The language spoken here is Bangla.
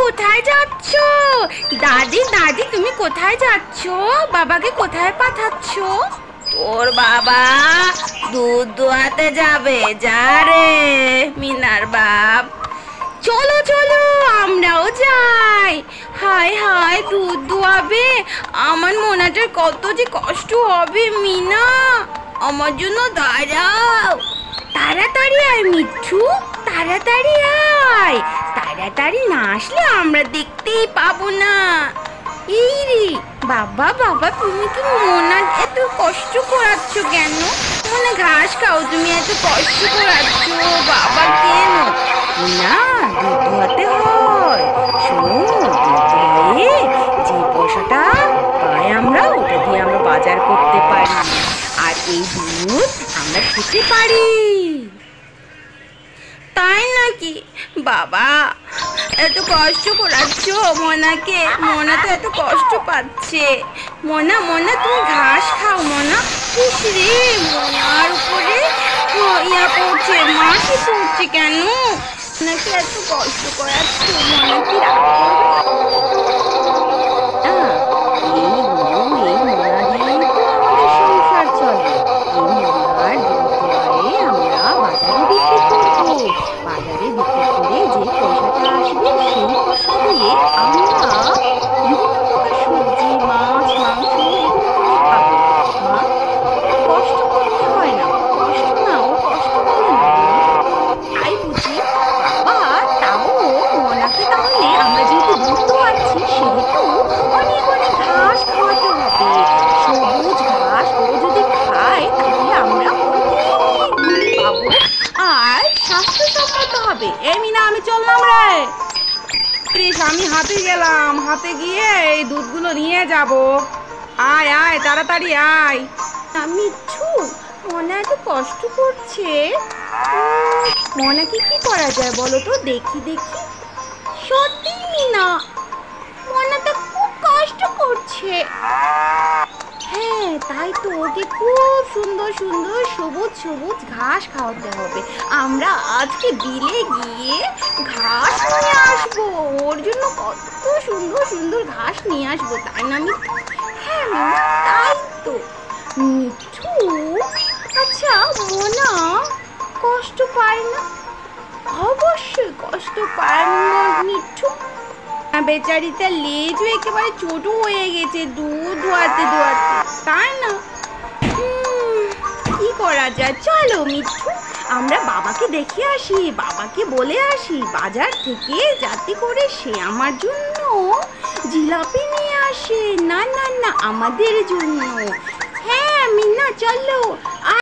কোথায় যাচ্ছ? দাদি দাদি তুমি কোথায় যাচ্ছ? বাবাকে কোথায় পাঠাচ্ছ? তোর বাবা দুধ দোয়াতে যাবে, যা রে মিনার বাপ। চলো চলো আমরাও যাই। হায় হায় দুধ দোয়াবে, আমার মোনাটার কত যে কষ্ট হবে। মিনা আমার জন্য দাঁড়াও। তাড়াতাড়ি আয় মিঠু, তাড়াতাড়ি আয়। তাড়াতাড়ি না আসলে আমরা দেখতেই পাবো না। এই রে বাবা বাবা, তুমি কি মোনা এত কষ্ট করাচ্ছ কেন? মোনা ঘাস খাও, তুমি এত কষ্ট করাচ্ছ বাবা কেন? না দুধ দোয়াতে হয়। শোনো, দুধ দোয়ে যে পয়সাটা পাই আমরা, ওটা দিয়ে আমরা বাজার করতে পারি, আর এই দুধ আমরা খেতে পারি। তাই নাকি? বাবা এত কষ্ট করাচ্ছ মোনাকে, মোনা তো এত কষ্ট পাচ্ছে। মোনা মোনা তুমি ঘাস খাও মোনা। ইস রে, মোনার উপরে ইয়া পড়ছে, মাছি পড়ছে কেন? মোনাকে এত কষ্ট করাচ্ছ, মোনা কি রাগ হবে? এই মিনা আমি চললাম রে। আমি হাতে গেলাম, হাতে গিয়ে এই দুধগুলো নিয়ে যাব। আয় আয় তাড়াতাড়ি আয়। মিঠু মনে এত কষ্ট করছে, মনাকে কি করা যায় বলো তো? দেখি দেখি। সত্যি মিনা মনাটা খুব কষ্ট করছে। হ্যাঁ তাই তো, ওকে খুব সুন্দর সুন্দর সবুজ সবুজ ঘাস খাওয়াতে হবে। আমরা আজকে বিলে গিয়ে ঘাস নিয়ে আসবো, ওর জন্য কত সুন্দর সুন্দর ঘাস নিয়ে আসবো, তাই না মিঠু? হ্যাঁ মিনা তাই তো। মিঠু আচ্ছা মোনা কষ্ট পায় না? অবশ্যই কষ্ট পায় না মিঠু। বেচারিটা লেজও একেবারে ছোট হয়ে গেছে দুধ দোয়াতে দোয়াতে, তাই না? কি করা যায়? চলো মিঠু আমরা বাবাকে দেখে আসি, বাবাকে বলে আসি বাজার থেকে যাতে করে সে আমার জন্য জিলাপি নিয়ে আসে। না না না, আমাদের জন্য। হ্যাঁ মিনা চলো।